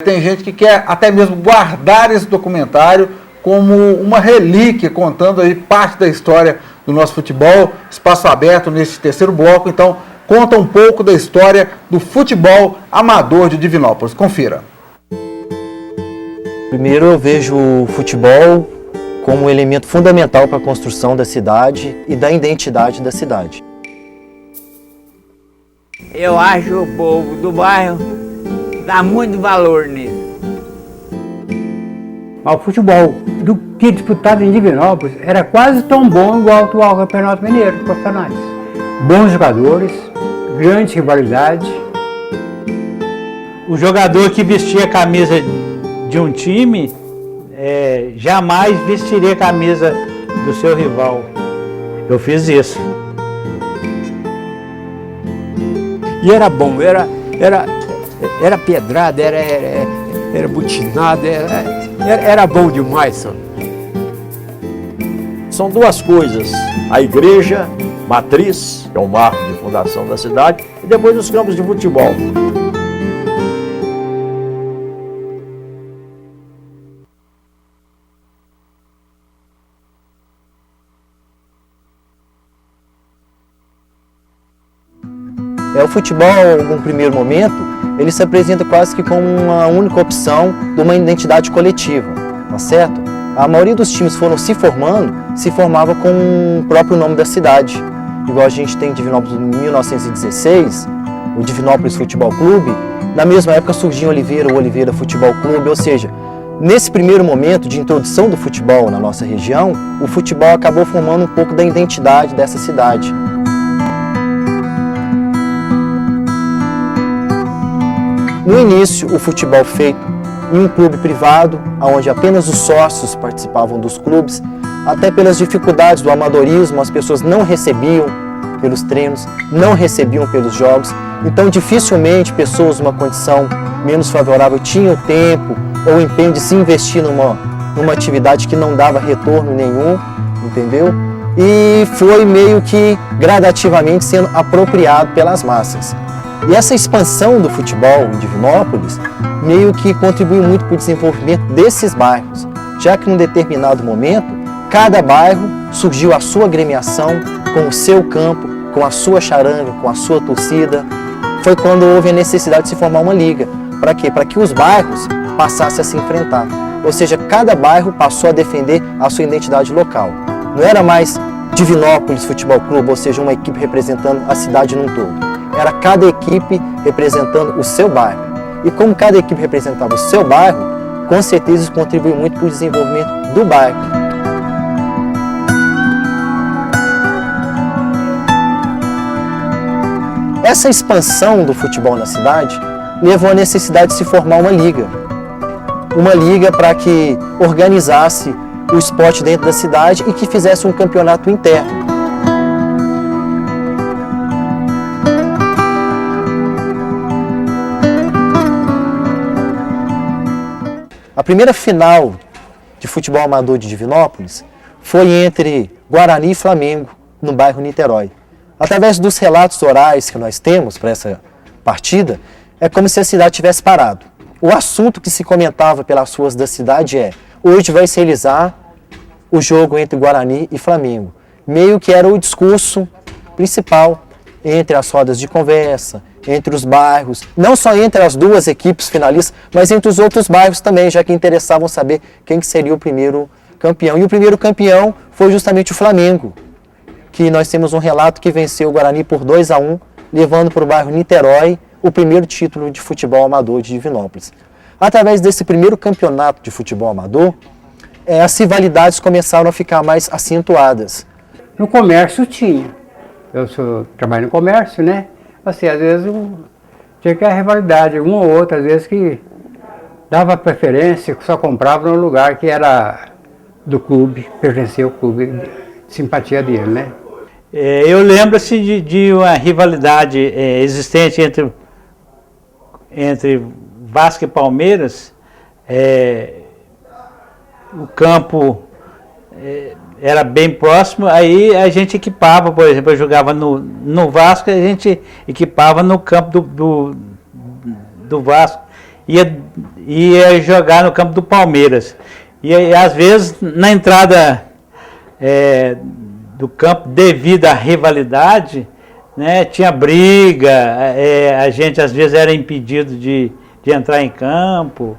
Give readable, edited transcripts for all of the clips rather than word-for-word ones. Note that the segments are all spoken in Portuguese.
Tem gente que quer até mesmo guardar esse documentário como uma relíquia, contando aí parte da história do nosso futebol. Espaço aberto nesse terceiro bloco, então conta um pouco da história do futebol amador de Divinópolis. Confira. Primeiro, eu vejo o futebol como um elemento fundamental para a construção da cidade e da identidade da cidade. Eu acho que o povo do bairro dá muito valor nisso. O futebol do que disputado em Divinópolis era quase tão bom igual o atual Campeonato Mineiro, profissionais. Bons jogadores, grande rivalidade. O jogador que vestia a camisa de um time jamais vestiria a camisa do seu rival. Eu fiz isso. E era bom, era pedrada, era butinada, era bom demais. Só. São duas coisas, a igreja matriz, que é o marco de fundação da cidade, e depois os campos de futebol. O futebol, num primeiro momento, ele se apresenta quase que como uma única opção de uma identidade coletiva, tá certo? A maioria dos times foram se formava com o próprio nome da cidade. Igual a gente tem em Divinópolis em 1916, o Divinópolis Futebol Clube. Na mesma época surgiu o Oliveira Futebol Clube, ou seja, nesse primeiro momento de introdução do futebol na nossa região, o futebol acabou formando um pouco da identidade dessa cidade. No início, o futebol feito em um clube privado, onde apenas os sócios participavam dos clubes, até pelas dificuldades do amadorismo, as pessoas não recebiam pelos treinos, não recebiam pelos jogos, então dificilmente pessoas numa condição menos favorável tinham tempo ou empenho de se investir numa atividade que não dava retorno nenhum, entendeu? E foi meio que gradativamente sendo apropriado pelas massas. E essa expansão do futebol em Divinópolis meio que contribuiu muito para o desenvolvimento desses bairros, já que num determinado momento, cada bairro surgiu a sua agremiação com o seu campo, com a sua charanga, com a sua torcida. Foi quando houve a necessidade de se formar uma liga. Para quê? Para que os bairros passassem a se enfrentar. Ou seja, cada bairro passou a defender a sua identidade local. Não era mais Divinópolis Futebol Clube, ou seja, uma equipe representando a cidade num todo. Era cada equipe representando o seu bairro. E como cada equipe representava o seu bairro, com certeza isso contribuiu muito para o desenvolvimento do bairro. Essa expansão do futebol na cidade levou à necessidade de se formar uma liga. Uma liga para que organizasse o esporte dentro da cidade e que fizesse um campeonato interno. A primeira final de futebol amador de Divinópolis foi entre Guarani e Flamengo, no bairro Niterói. Através dos relatos orais que nós temos para essa partida, é como se a cidade tivesse parado. O assunto que se comentava pelas ruas da cidade hoje vai se realizar o jogo entre Guarani e Flamengo. Meio que era o discurso principal entre as rodas de conversa, entre os bairros, não só entre as duas equipes finalistas, mas entre os outros bairros também, já que interessavam saber quem que seria o primeiro campeão. E o primeiro campeão foi justamente o Flamengo, que nós temos um relato que venceu o Guarani por 2-1, levando para o bairro Niterói o primeiro título de futebol amador de Divinópolis. Através desse primeiro campeonato de futebol amador, as rivalidades começaram a ficar mais acentuadas. No comércio tinha. Eu trabalho no comércio, né? Assim, às vezes tinha que a rivalidade, uma ou outra, às vezes que dava preferência, que só comprava no lugar que era do clube, pertencia ao clube, simpatia dele, né? Eu lembro assim, de uma rivalidade existente entre Vasco e Palmeiras. O campo era bem próximo, aí a gente equipava, por exemplo, eu jogava no Vasco, a gente equipava no campo do Vasco. ia jogar no campo do Palmeiras. E às vezes na entrada do campo, devido à rivalidade, né, tinha briga, a gente às vezes era impedido de entrar em campo.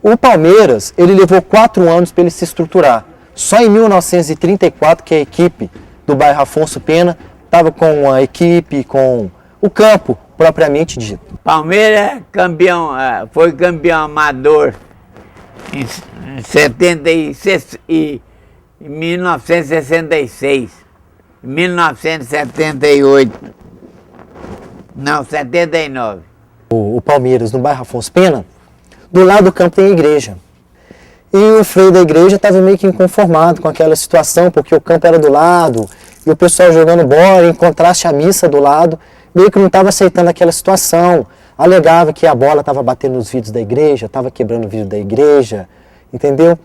O Palmeiras, ele levou 4 anos para ele se estruturar. Só em 1934 que a equipe do bairro Afonso Pena estava com a equipe, com o campo propriamente dito. Palmeiras foi campeão amador em 1966, 1978, não, 79. O Palmeiras, no bairro Afonso Pena, do lado do campo tem a igreja. E o freio da igreja estava meio que inconformado com aquela situação, porque o campo era do lado, e o pessoal jogando bola, em contraste à missa do lado, meio que não estava aceitando aquela situação. Alegava que a bola estava batendo nos vidros da igreja, estava quebrando o vidro da igreja, entendeu?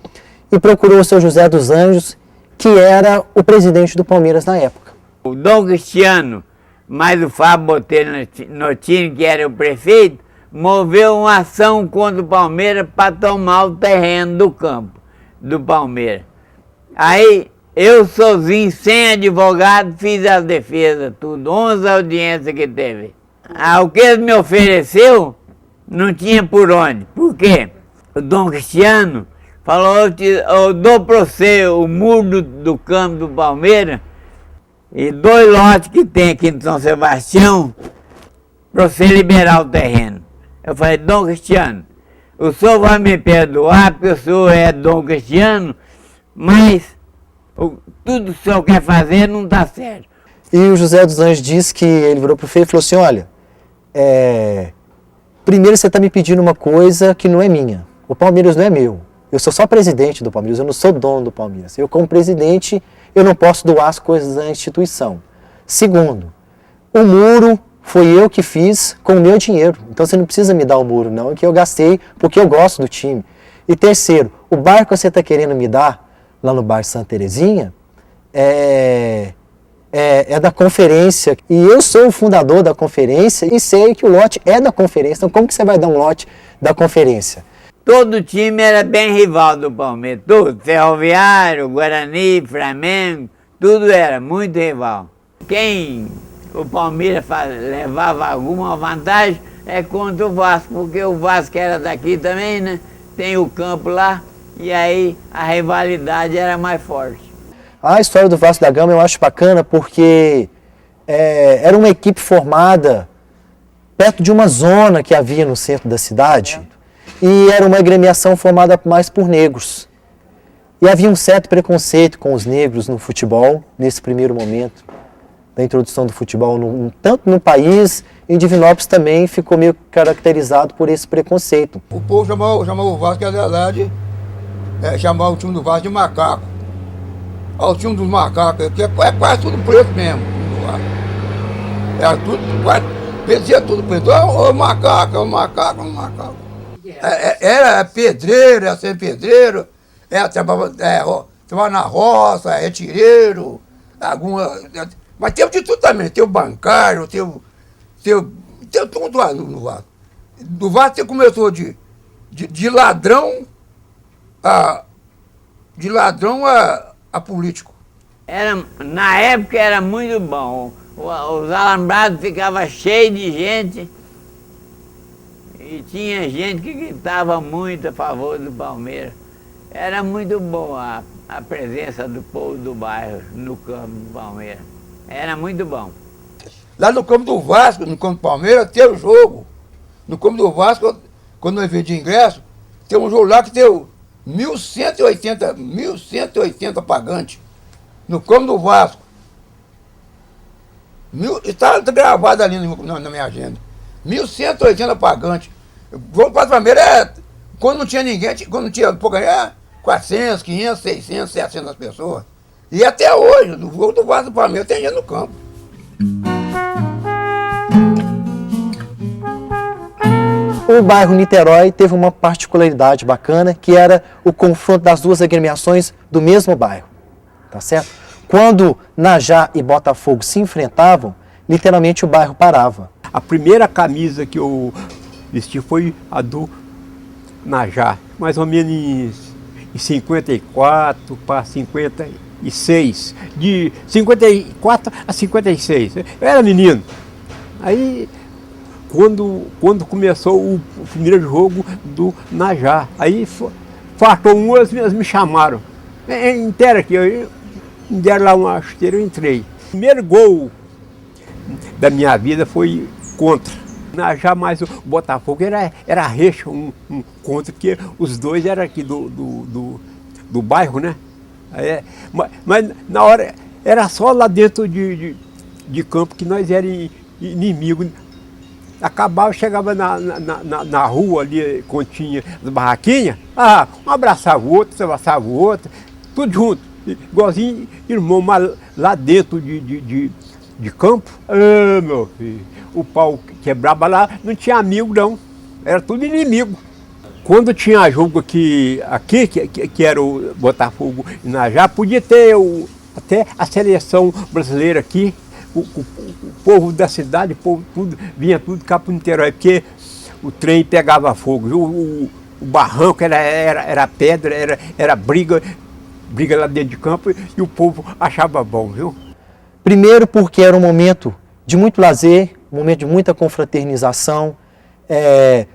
E procurou o seu José dos Anjos, que era o presidente do Palmeiras na época. O Dom Cristiano, mais o Fábio Botelho Notini, que era o prefeito, moveu uma ação contra o Palmeiras para tomar o terreno do campo do Palmeiras. Aí eu sozinho, sem advogado, fiz as defesas, tudo, 11 audiências que teve. O que ele me ofereceu, não tinha por onde. Por quê? O Dom Cristiano falou, eu dou para você o muro do campo do Palmeiras e 2 lotes que tem aqui no São Sebastião para você liberar o terreno. Eu falei, Dom Cristiano, o senhor vai me perdoar porque o senhor é Dom Cristiano, mas tudo que o senhor quer fazer não está certo. E o José dos Anjos disse que ele virou para o prefeito e falou assim, olha, primeiro você está me pedindo uma coisa que não é minha. O Palmeiras não é meu. Eu sou só presidente do Palmeiras, eu não sou dono do Palmeiras. Eu, como presidente, eu não posso doar as coisas da instituição. Segundo, o muro foi eu que fiz com o meu dinheiro. Então você não precisa me dar o muro, não, é que eu gastei porque eu gosto do time. E terceiro, o bar que você está querendo me dar, lá no bar Santa Terezinha, é da conferência. E eu sou o fundador da conferência e sei que o lote é da conferência. Então como que você vai dar um lote da conferência? Todo time era bem rival do Palmeiras, tudo. Ferroviário, Guarani, Flamengo, tudo era muito rival. Quem o Palmeiras levava alguma vantagem é contra o Vasco, porque o Vasco era daqui também, né? Tem o campo lá, e aí a rivalidade era mais forte. A história do Vasco da Gama eu acho bacana porque era uma equipe formada perto de uma zona que havia no centro da cidade. E era uma agremiação formada mais por negros. E havia um certo preconceito com os negros no futebol, nesse primeiro momento da introdução do futebol, tanto no país, em Divinópolis também ficou meio caracterizado por esse preconceito. O povo chamou o Vasco, na verdade, chamava o time do Vasco de macaco. O time dos macacos, que é quase tudo preto mesmo. Era tudo, parecia tudo preto. Ô macaco, ô macaco, ô macaco. Era pedreiro, era ser pedreiro, trabalhava na roça, retireiro, mas teve de tudo também, teve bancário, teve tudo lá no Vasco. Do Vasco você começou de ladrão a político. Na época era muito bom, os alambrados ficavam cheios de gente. E tinha gente que gritava muito a favor do Palmeiras. Era muito bom a presença do povo do bairro no campo do Palmeiras. Era muito bom. Lá no campo do Vasco, no campo do Palmeiras, teve o jogo. No campo do Vasco, quando nós vendi ingresso, tem um jogo lá que deu 1.180 pagantes. No campo do Vasco. Está gravado ali na minha agenda. 1.180 pagantes. O jogo do Palmeiras quando não tinha ninguém, quando não tinha pouca, 400, 500, 600, 700 pessoas. E até hoje, no jogo do Vasco do Palmeiras, tem gente no campo. O bairro Niterói teve uma particularidade bacana, que era o confronto das duas agremiações do mesmo bairro, tá certo? Quando Najá e Botafogo se enfrentavam, literalmente o bairro parava. A primeira camisa que eu vesti foi a do Najá, mais ou menos em 54 para 56, de 54 a 56. Eu era menino. Aí, quando começou o primeiro jogo do Najá, aí faltou um, eles me chamaram. Inteira aqui, me deram lá uma chuteira, eu entrei. O primeiro gol da minha vida foi contra. Najá mais o Botafogo era recha, um contra, porque os dois eram aqui do bairro, né? Aí, mas na hora, era só lá dentro de campo que nós éramos inimigos. Acabava, chegava na rua ali, quando tinha as barraquinhas, um abraçava o outro, abraçava o outro, tudo junto, igualzinho irmão, mas lá dentro de campo, meu filho, o pau quebrava lá, não tinha amigo não, era tudo inimigo. Quando tinha jogo aqui que era o Botafogo e Najá, podia ter até a seleção brasileira aqui, o povo da cidade, o povo vinha tudo cá para o Niterói, porque o trem pegava fogo, o barranco era pedra, era briga lá dentro de campo e o povo achava bom, viu? Primeiro porque era um momento de muito lazer, um momento de muita confraternização.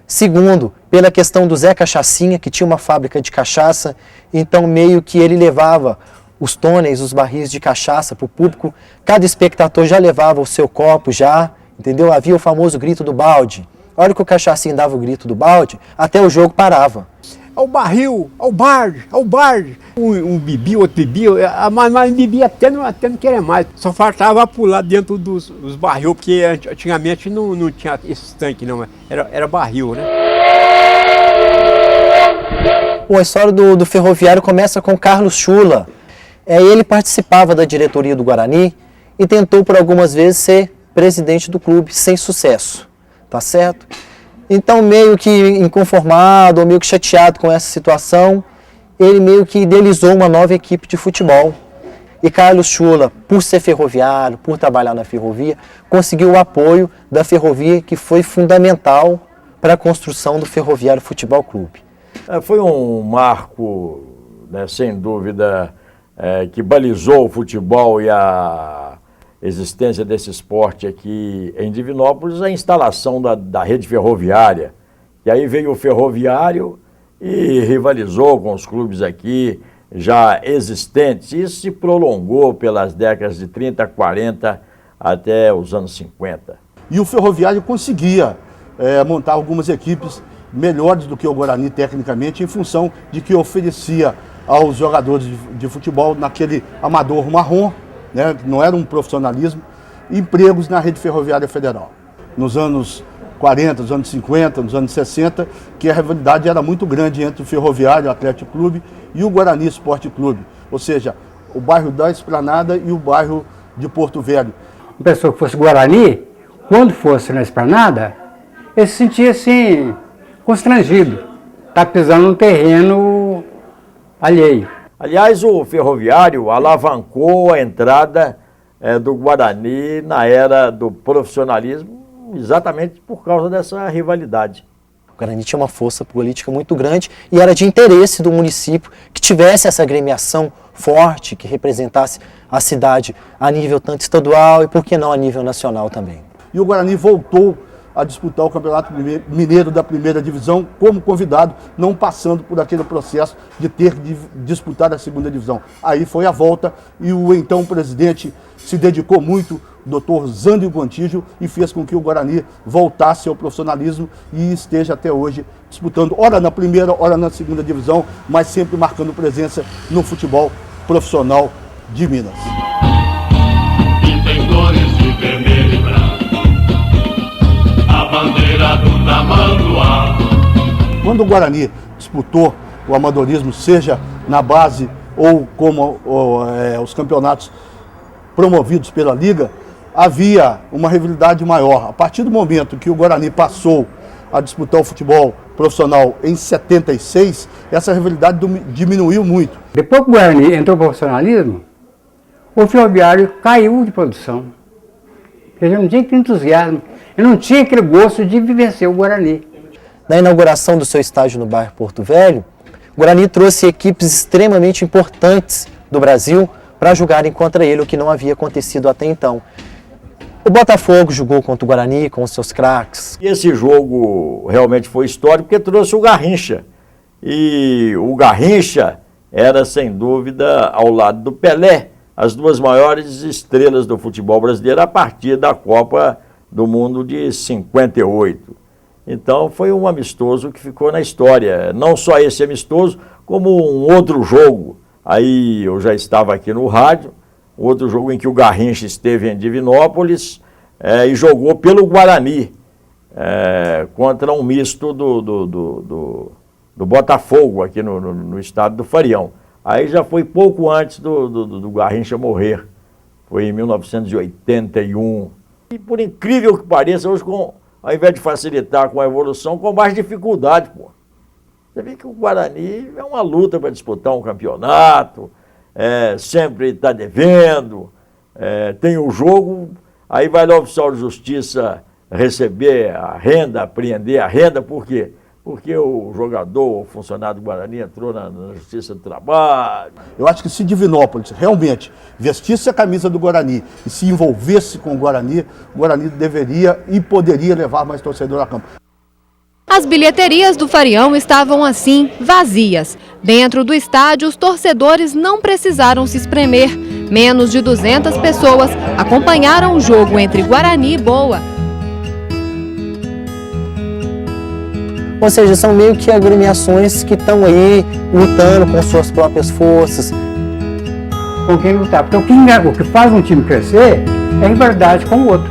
Segundo, pela questão do Zé Cachaçinha, que tinha uma fábrica de cachaça, então meio que ele levava os tôneis, os barris de cachaça para o público, cada espectador já levava o seu copo já, entendeu? Havia o famoso grito do balde. A hora que o Cachaçinha dava o grito do balde, até o jogo parava. Ao barril, ao barde, ao barde. Um bebia, outro bebia, mas bebia até não querer mais. Só faltava pular dentro dos barril, porque antigamente não tinha esse tanque não, era barril, né? Bom, a história do ferroviário começa com Carlos Chula. Ele participava da diretoria do Guarani e tentou por algumas vezes ser presidente do clube, sem sucesso, tá certo? Então, meio que inconformado, ou meio que chateado com essa situação, ele meio que idealizou uma nova equipe de futebol. E Carlos Chula, por ser ferroviário, por trabalhar na ferrovia, conseguiu o apoio da ferrovia, que foi fundamental para a construção do Ferroviário Futebol Clube. Foi um marco, né, sem dúvida, que balizou o futebol e a existência desse esporte aqui em Divinópolis, a instalação da rede ferroviária. E aí veio o ferroviário e rivalizou com os clubes aqui já existentes. Isso se prolongou pelas décadas de 30, 40 até os anos 50. E o ferroviário conseguia montar algumas equipes melhores do que o Guarani tecnicamente, em função de que oferecia aos jogadores de futebol, naquele amador marrom, né, que não era um profissionalismo, empregos na rede ferroviária federal. Nos anos 40, nos anos 50, nos anos 60, que a rivalidade era muito grande entre o Ferroviário Atlético Clube e o Guarani Esporte Clube, ou seja, o bairro da Esplanada e o bairro de Porto Velho. Uma pessoa que fosse Guarani, quando fosse na Esplanada, ele se sentia assim, constrangido, tá pisando num terreno alheio. Aliás, o ferroviário alavancou a entrada do Guarani na era do profissionalismo, exatamente por causa dessa rivalidade. O Guarani tinha uma força política muito grande e era de interesse do município que tivesse essa agremiação forte, que representasse a cidade a nível tanto estadual e, por que não, a nível nacional também. E o Guarani voltou a disputar o Campeonato Mineiro da primeira divisão como convidado, não passando por aquele processo de ter de disputar a segunda divisão. Aí foi a volta e o então presidente se dedicou muito, o Dr. Zândio Gontijo, e fez com que o Guarani voltasse ao profissionalismo e esteja até hoje disputando, ora na primeira, ora na segunda divisão, mas sempre marcando presença no futebol profissional de Minas. E tem cores de vermelho e branco, a bandeira do Tamanduá. Quando o Guarani disputou o amadorismo, seja na base ou como os campeonatos promovidos pela Liga, havia uma rivalidade maior. A partir do momento que o Guarani passou a disputar o futebol profissional em 76, essa rivalidade diminuiu muito. Depois que o Guarani entrou no profissionalismo, o ferroviário caiu de produção. Ele não tinha aquele entusiasmo, ele não tinha aquele gosto de vivenciar o Guarani. na inauguração do seu estádio no bairro Porto Velho, o Guarani trouxe equipes extremamente importantes do Brasil para jogarem contra ele, o que não havia acontecido até então. O Botafogo jogou contra o Guarani com os seus craques. E esse jogo realmente foi histórico porque trouxe o Garrincha. E o Garrincha era, sem dúvida, ao lado do Pelé, as duas maiores estrelas do futebol brasileiro a partir da Copa do Mundo de 58. Então foi um amistoso que ficou na história, não só esse amistoso, como um outro jogo. Aí eu já estava aqui no rádio, outro jogo em que o Garrincha esteve em Divinópolis e jogou pelo Guarani, contra um misto do Botafogo, aqui no estado do Farião. Aí já foi pouco antes do Garrincha morrer, foi em 1981. E por incrível que pareça, hoje, ao invés de facilitar com a evolução, com mais dificuldade, pô. Você vê que o Guarani é uma luta para disputar um campeonato, sempre está devendo, tem o jogo, aí vai lá o oficial de justiça receber a renda, apreender a renda, por quê? Porque o jogador, o funcionário do Guarani entrou na Justiça do Trabalho. Eu acho que se Divinópolis realmente vestisse a camisa do Guarani e se envolvesse com o Guarani deveria e poderia levar mais torcedor a campo. As bilheterias do Farião estavam assim, vazias. Dentro do estádio, os torcedores não precisaram se espremer. Menos de 200 pessoas acompanharam o jogo entre Guarani e Boa. Ou seja, são meio que agremiações que estão aí lutando com suas próprias forças. Com quem lutar. Porque o que faz um time crescer é rivalidade com o outro.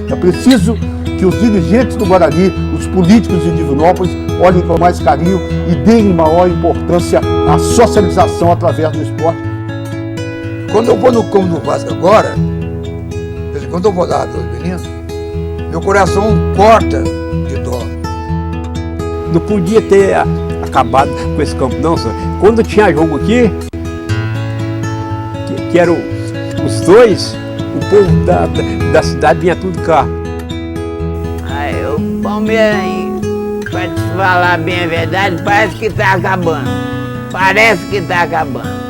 É preciso que os dirigentes do Guarani, os políticos de Divinópolis, olhem com mais carinho e deem maior importância à socialização através do esporte. Quando eu vou no campo do Vasco agora, quando eu vou lá dos meninos, meu coração corta de dó. Não podia ter acabado com esse campo, não, senhor. Quando tinha jogo aqui, que eram os dois, o povo da cidade vinha tudo cá. O Palmeiras, para te falar bem a verdade, parece que está acabando. Parece que está acabando.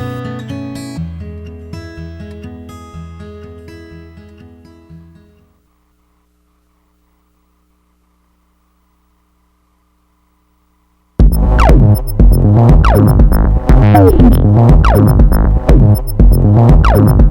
Thank you.